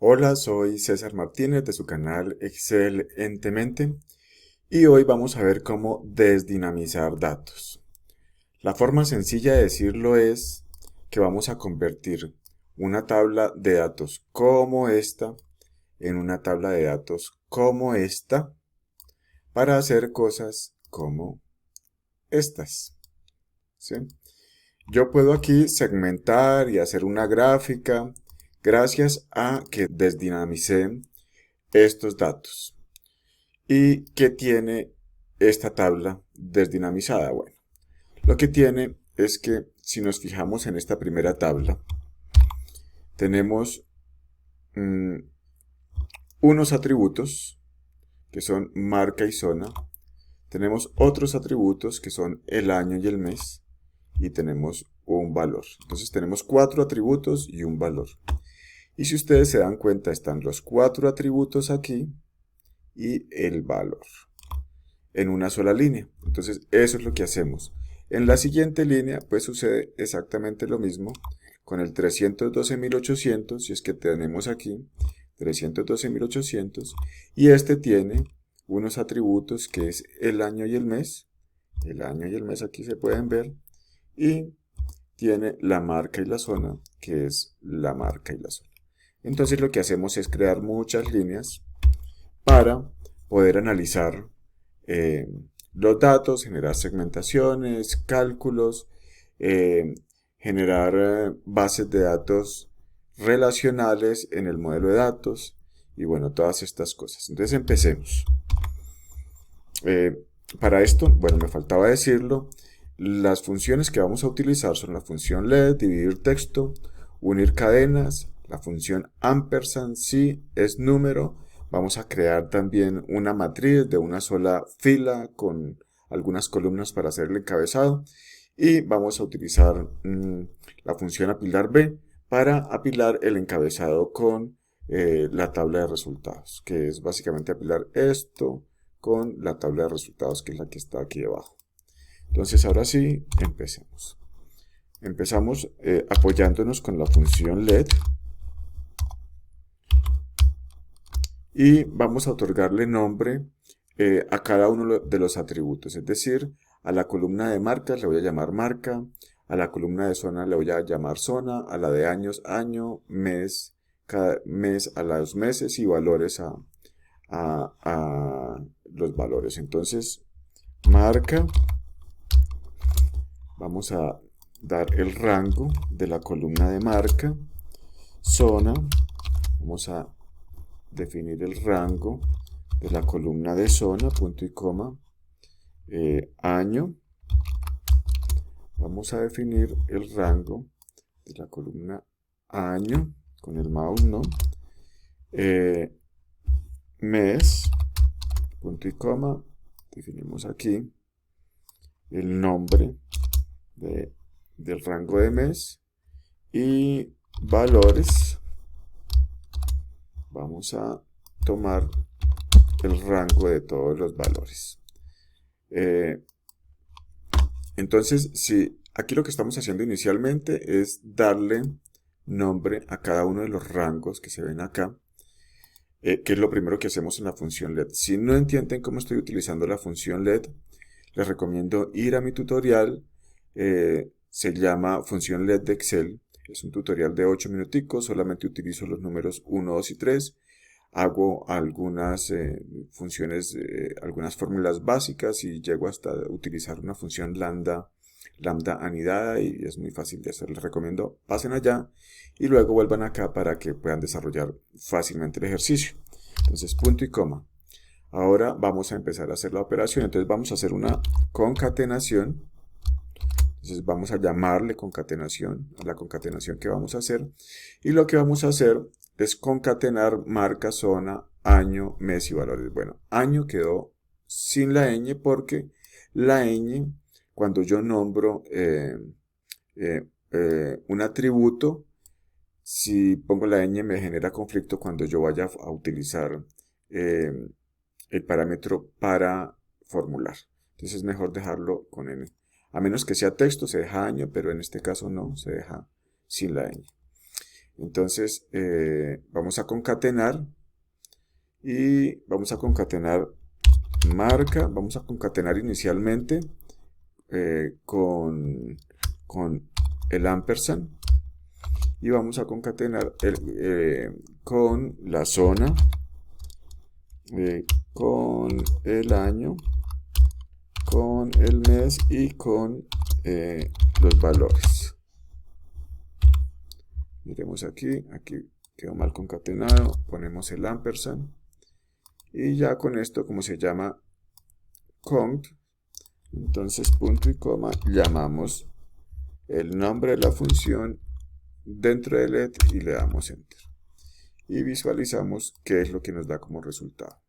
Hola, soy César Martínez de su canal Excelentemente y hoy vamos a ver cómo desdinamizar datos. La forma sencilla de decirlo es que vamos a convertir una tabla de datos como esta en una tabla de datos como esta para hacer cosas como estas, ¿sí? Yo puedo aquí segmentar y hacer una gráfica gracias a que desdinamicé estos datos. ¿Y qué tiene esta tabla desdinamizada? Bueno, lo que tiene es que si nos fijamos en esta primera tabla, tenemos mmm, unos atributos que son marca y zona, tenemos otros atributos que son el año y el mes, y tenemos un valor. Entonces tenemos 4 atributos y un valor. Y si ustedes se dan cuenta, están los 4 atributos aquí y el valor en una sola línea. Entonces eso es lo que hacemos. En la siguiente línea pues sucede exactamente lo mismo con el 312.800, si es que tenemos aquí 312.800, y este tiene unos atributos que es el año y el mes. El año y el mes aquí se pueden ver, y tiene la marca y la zona, que es la marca y la zona. Entonces lo que hacemos es crear muchas líneas para poder analizar eh, los datos, generar segmentaciones, cálculos, eh, generar bases de datos relacionales en el modelo de datos y bueno, todas estas cosas. Entonces empecemos. Eh, para esto, bueno, me faltaba decirlo, las funciones que vamos a utilizar son la función let, dividir texto, unir cadenas, la función ampersand, si es número. Vamos a crear también una matriz de una sola fila con algunas columnas para hacer el encabezado. Y vamos a utilizar la función apilar b para apilar el encabezado con la tabla de resultados, que es básicamente apilar esto con la tabla de resultados, que es la que está aquí debajo. Entonces ahora sí, empecemos. Empezamos apoyándonos con la función let y vamos a otorgarle nombre a cada uno de los atributos. Es decir, a la columna de marcas le voy a llamar marca, a la columna de zona le voy a llamar zona, a la de años, año, mes, cada mes a los meses y valores a los valores. Entonces, marca, vamos a dar el rango de la columna de marca, zona, vamos a definir el rango de la columna de zona, punto y coma, año, vamos a definir el rango de la columna año, con el mouse, ¿no? Mes, punto y coma, definimos aquí el nombre del rango de mes y valores. Vamos a tomar el rango de todos los valores. Entonces, si aquí lo que estamos haciendo inicialmente es darle nombre a cada uno de los rangos que se ven acá, que es lo primero que hacemos en la función let. Si no entienden cómo estoy utilizando la función let, les recomiendo ir a mi tutorial. Se llama función let de Excel. Es un tutorial de 8 minuticos, solamente utilizo los números 1, 2 y 3. Hago algunas funciones, algunas fórmulas básicas y llego hasta utilizar una función lambda anidada, y es muy fácil de hacer. Les recomiendo pasen allá y luego vuelvan acá para que puedan desarrollar fácilmente el ejercicio. Entonces, punto y coma. Ahora vamos a empezar a hacer la operación. Entonces vamos a hacer una concatenación. Entonces vamos a llamarle concatenación a la concatenación que vamos a hacer. Y lo que vamos a hacer es concatenar marca, zona, año, mes y valores. Bueno, año quedó sin la ñ porque la ñ, cuando yo nombro un atributo, si pongo la ñ me genera conflicto cuando yo vaya a utilizar el parámetro para formular. Entonces es mejor dejarlo con n. A menos que sea texto se deja año, pero en este caso no, se deja sin la ñ. Entonces vamos a concatenar y vamos a concatenar marca, vamos a concatenar inicialmente con el ampersand y vamos a concatenar con la zona, con el año, con el mes y con los valores. Miremos aquí quedó mal concatenado, ponemos el ampersand y ya con esto, como se llama conc, entonces punto y coma, llamamos el nombre de la función dentro de let y le damos enter y visualizamos qué es lo que nos da como resultado.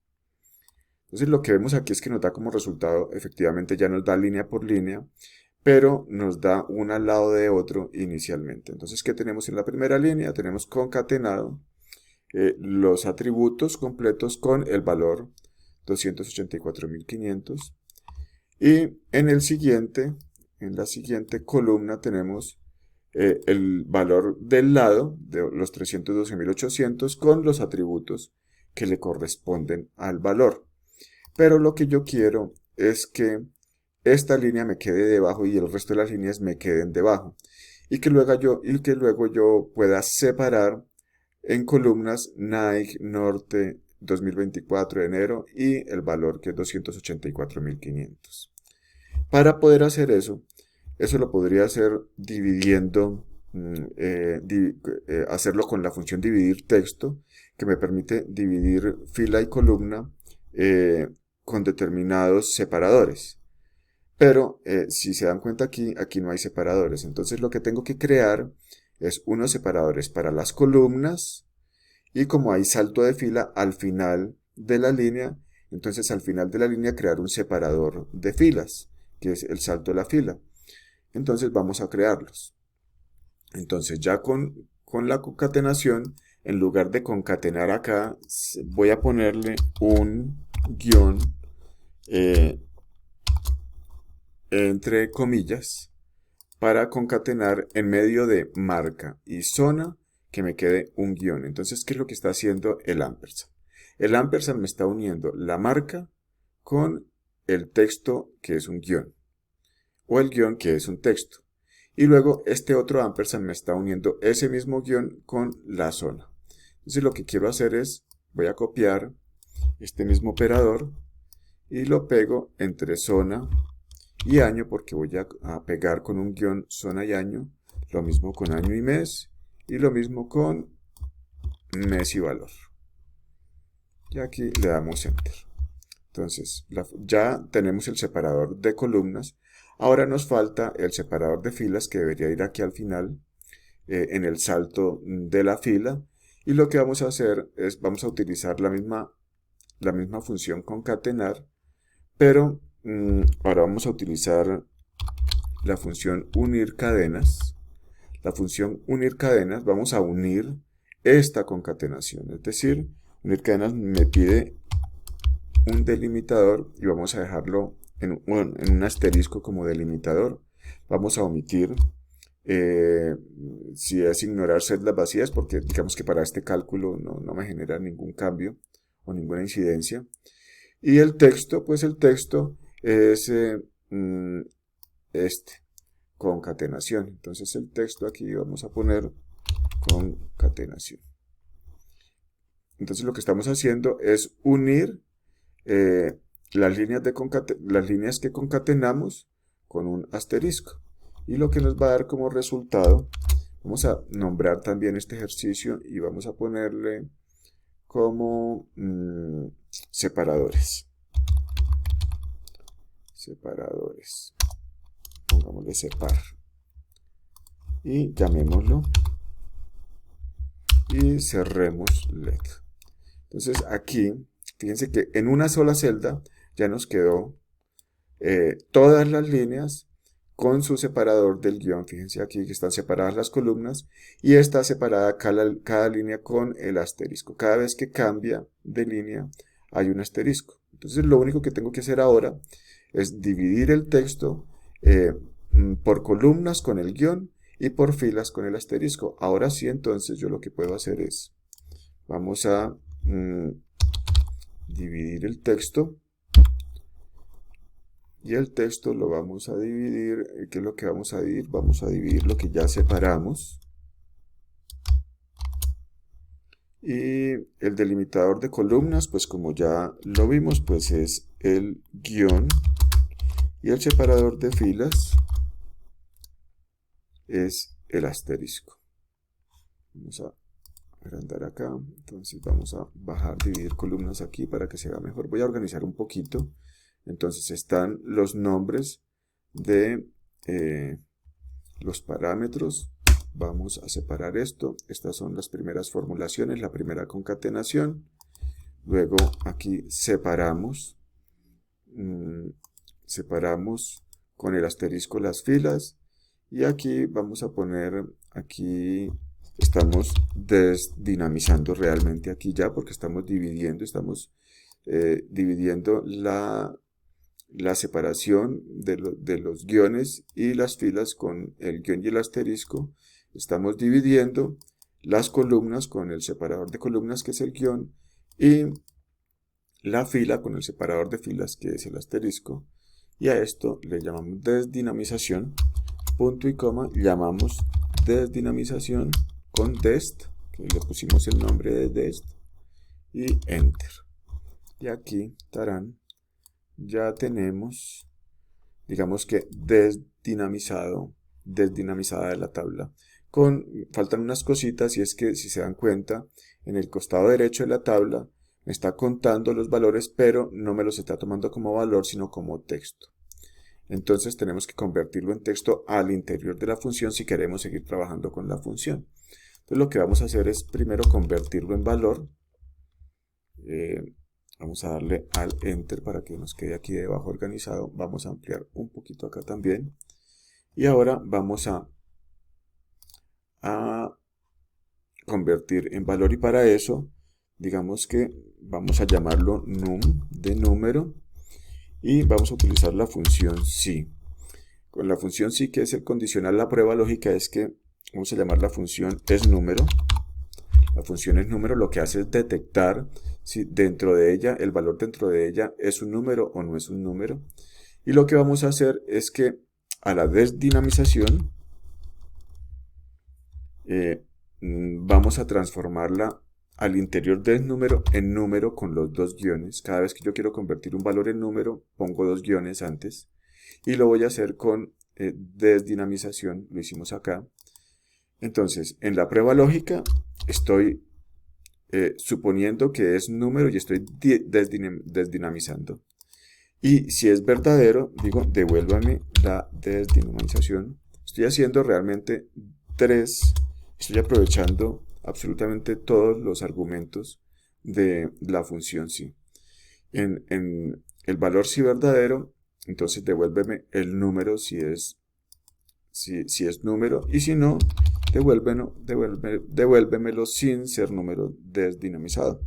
Entonces lo que vemos aquí es que nos da como resultado, efectivamente ya nos da línea por línea, pero nos da uno al lado de otro inicialmente. Entonces, ¿qué tenemos en la primera línea? Tenemos concatenado los atributos completos con el valor 284.500. Y en la siguiente columna tenemos el valor del lado de los 312.800 con los atributos que le corresponden al valor. Pero lo que yo quiero es que esta línea me quede debajo y el resto de las líneas me queden debajo. Y que luego yo pueda separar en columnas Nike, Norte, 2024 de enero y el valor que es 284.500. Para poder hacer eso lo podría hacer dividiendo, hacerlo con la función dividir texto, que me permite dividir fila y columna con determinados separadores. Pero si se dan cuenta aquí no hay separadores. Entonces lo que tengo que crear es unos separadores para las columnas y como hay salto de fila al final de la línea, entonces al final de la línea crear un separador de filas, que es el salto de la fila. Entonces vamos a crearlos. Entonces ya con la concatenación, en lugar de concatenar acá, voy a ponerle un guión entre comillas para concatenar en medio de marca y zona que me quede un guión. Entonces, ¿qué es lo que está haciendo el ampersand? El ampersand me está uniendo la marca con el texto que es un guión o el guión que es un texto. Y luego este otro ampersand me está uniendo ese mismo guión con la zona. Entonces lo que quiero hacer es, voy a copiar este mismo operador y lo pego entre zona y año porque voy a pegar con un guión zona y año, lo mismo con año y mes y lo mismo con mes y valor. Y aquí le damos enter. Entonces ya tenemos el separador de columnas. Ahora nos falta el separador de filas que debería ir aquí al final en el salto de la fila y lo que vamos a hacer es vamos a utilizar la misma función concatenar, pero ahora vamos a utilizar la función unir cadenas. La función unir cadenas, vamos a unir esta concatenación, es decir, unir cadenas me pide un delimitador y vamos a dejarlo en un asterisco como delimitador. Vamos a omitir si es ignorar celdas vacías porque digamos que para este cálculo no me genera ningún cambio o ninguna incidencia. Y el texto, pues el texto es concatenación. Entonces el texto aquí vamos a poner concatenación. Entonces lo que estamos haciendo es unir las líneas que concatenamos con un asterisco. Y lo que nos va a dar como resultado, vamos a nombrar también este ejercicio y vamos a ponerle como separadores. Pongámosle separ. Y llamémoslo. Y cerremos let. Entonces aquí, fíjense que en una sola celda ya nos quedó todas las líneas con su separador del guión. Fíjense aquí que están separadas las columnas y está separada cada línea con el asterisco. Cada vez que cambia de línea hay un asterisco. Entonces lo único que tengo que hacer ahora es dividir el texto por columnas con el guión y por filas con el asterisco. Ahora sí, entonces yo lo que puedo hacer es, vamos a dividir el texto. Y el texto lo vamos a dividir. ¿Qué es lo que vamos a dividir? Vamos a dividir lo que ya separamos. Y el delimitador de columnas, pues como ya lo vimos, pues es el guión. Y el separador de filas es el asterisco. Vamos a agrandar acá. Entonces vamos a bajar, dividir columnas aquí para que se vea mejor. Voy a organizar un poquito. Entonces están los nombres de los parámetros. Vamos a separar esto. Estas son las primeras formulaciones, la primera concatenación. Luego aquí separamos. Separamos con el asterisco las filas. Y aquí vamos a poner, aquí estamos desdinamizando realmente aquí ya, porque estamos dividiendo, dividiendo la separación de los guiones y las filas con el guión y el asterisco. Estamos dividiendo las columnas con el separador de columnas, que es el guión, y la fila con el separador de filas, que es el asterisco. Y a esto le llamamos desdinamización, punto y coma, llamamos desdinamización con dest, que le pusimos el nombre de dest, y enter. Y aquí, tarán, ya tenemos, digamos que desdinamizada la tabla. Faltan unas cositas, y es que si se dan cuenta, en el costado derecho de la tabla me está contando los valores, pero no me los está tomando como valor, sino como texto. Entonces tenemos que convertirlo en texto al interior de la función si queremos seguir trabajando con la función. Entonces lo que vamos a hacer es primero convertirlo en valor. Vamos a darle al enter para que nos quede aquí debajo organizado. Vamos a ampliar un poquito acá también. Y ahora vamos a convertir en valor, y para eso digamos que vamos a llamarlo num de número. Y vamos a utilizar la función si. Con la función si, que es el condicional, la prueba lógica es que vamos a llamar la función esNúmero. La función esNúmero lo que hace es detectar si dentro de ella, el valor dentro de ella es un número o no es un número. Y lo que vamos a hacer es que a la desdinamización vamos a transformarla al interior del número en número con los dos guiones. Cada vez que yo quiero convertir un valor en número, pongo dos guiones antes. Y lo voy a hacer con desdinamización, lo hicimos acá. Entonces, en la prueba lógica estoy suponiendo que es número y estoy desdinamizando. Y si es verdadero, digo, devuélvame la desdinamización. Estoy haciendo realmente estoy aprovechando absolutamente todos los argumentos de la función si. En el valor si verdadero, entonces devuélveme el número si es número, y si no, devuélvemelo sin ser número desdinamizado.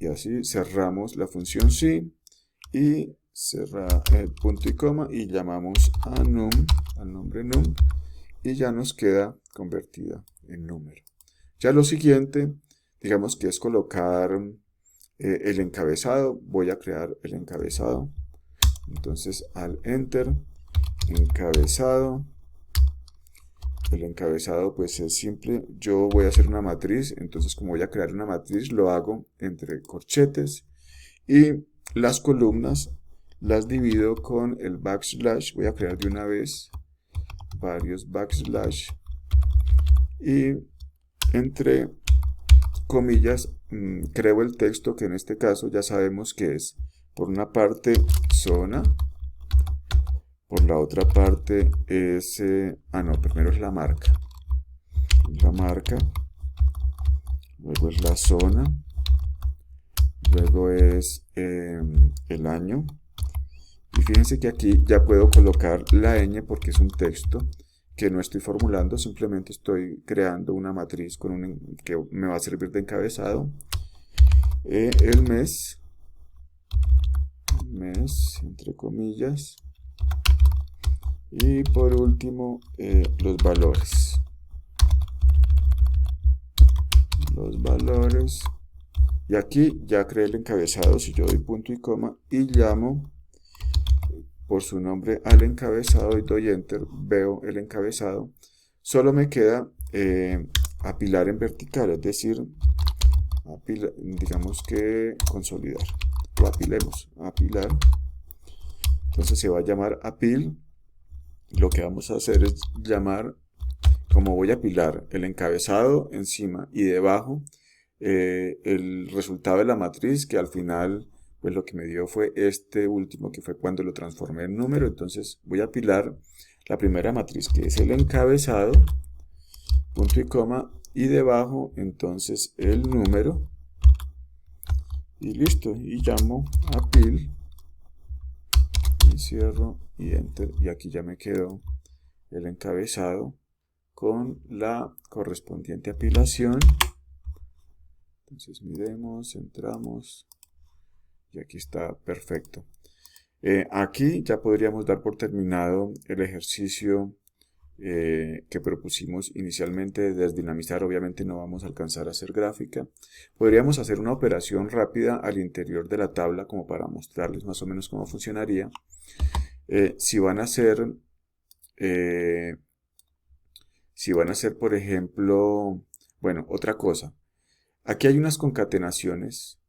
Y así cerramos la función si y cerrar el punto y coma y llamamos a num, al nombre num, y ya nos queda convertida en número. Ya lo siguiente, digamos que es colocar el encabezado. Voy a crear el encabezado. Entonces al enter, encabezado. El encabezado pues es simple. Yo voy a hacer una matriz. Entonces, como voy a crear una matriz, lo hago entre corchetes. Y las columnas las divido con el backslash. Voy a crear de una vez varios backslash. Y entre comillas creo el texto, que en este caso ya sabemos que es por una parte zona, por la otra parte es primero es la marca, luego es la zona, luego es el año. Y fíjense que aquí ya puedo colocar la ñ porque es un texto que no estoy formulando, simplemente estoy creando una matriz que me va a servir de encabezado. El mes, entre comillas, Y por último, los valores. Los valores. Y aquí ya creé el encabezado. Si yo doy punto y coma y llamo por su nombre al encabezado y doy enter, veo el encabezado. Solo me queda apilar en vertical, es decir, digamos que consolidar. O apilemos, apilar. Entonces se va a llamar apil. Lo que vamos a hacer es llamar, como voy a apilar el encabezado encima y debajo, el resultado de la matriz, que al final pues lo que me dio fue este último, que fue cuando lo transformé en número. Entonces voy a apilar la primera matriz, que es el encabezado, punto y coma, y debajo entonces el número, y listo, y llamo apil, y cierro, y enter, y aquí ya me quedó el encabezado con la correspondiente apilación. Entonces miremos, entramos, y aquí está perfecto. Aquí ya podríamos dar por terminado el ejercicio que propusimos inicialmente de desdinamizar. Obviamente no vamos a alcanzar a hacer gráfica. Podríamos hacer una operación rápida al interior de la tabla como para mostrarles más o menos cómo funcionaría. Si van a hacer, por ejemplo, bueno, otra cosa. Aquí hay unas concatenaciones.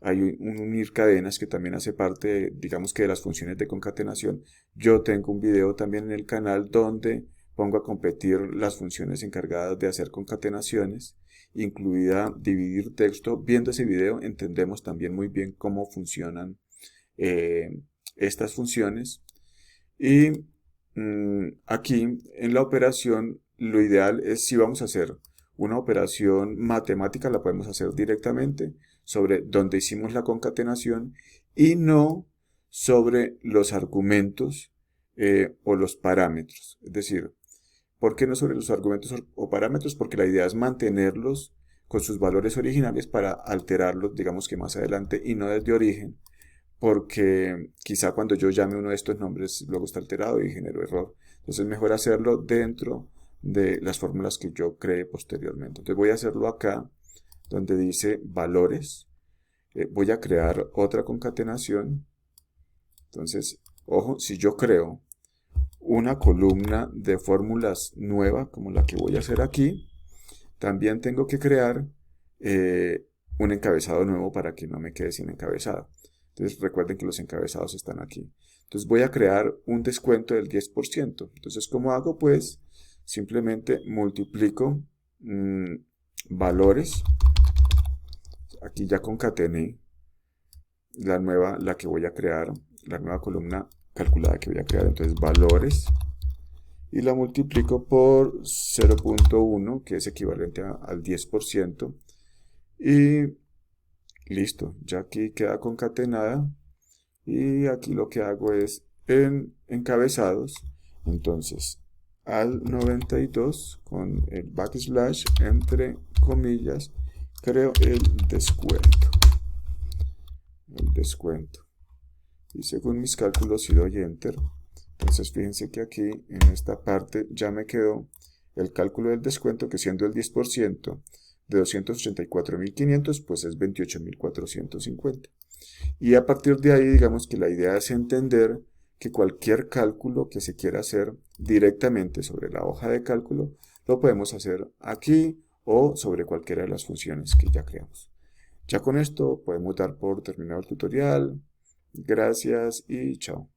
Hay un unir cadenas que también hace parte, digamos que de las funciones de concatenación. Yo tengo un video también en el canal donde pongo a competir las funciones encargadas de hacer concatenaciones, incluida dividir texto. Viendo ese video entendemos también muy bien cómo funcionan estas funciones. Y aquí en la operación lo ideal es, si vamos a hacer una operación matemática, la podemos hacer directamente sobre donde hicimos la concatenación y no sobre los argumentos o los parámetros. Es decir, ¿por qué no sobre los argumentos o parámetros? Porque la idea es mantenerlos con sus valores originales para alterarlos, digamos que más adelante, y no desde origen, porque quizá cuando yo llame uno de estos nombres luego está alterado y genero error. Entonces es mejor hacerlo dentro de las fórmulas que yo creé posteriormente. Entonces voy a hacerlo acá, donde dice valores. Voy a crear otra concatenación. Entonces, ojo, si yo creo una columna de fórmulas nueva, como la que voy a hacer aquí, también tengo que crear un encabezado nuevo para que no me quede sin encabezado. Entonces recuerden que los encabezados están aquí. Entonces voy a crear un descuento del 10%. Entonces, ¿cómo hago? Pues simplemente multiplico valores. Aquí ya concatené la que voy a crear, la nueva columna calculada que voy a crear. Entonces valores, y la multiplico por 0.1, que es equivalente al 10%. Y listo, ya aquí queda concatenada. Y aquí lo que hago es en encabezados. Entonces al 92 con el backslash entre comillas creo el descuento. Y según mis cálculos, si doy enter, entonces fíjense que aquí en esta parte ya me quedó el cálculo del descuento, que siendo el 10% de 284.500, pues es 28.450. Y a partir de ahí, digamos que la idea es entender que cualquier cálculo que se quiera hacer directamente sobre la hoja de cálculo, lo podemos hacer aquí o sobre cualquiera de las funciones que ya creamos. Ya con esto podemos dar por terminado el tutorial. Gracias y chao.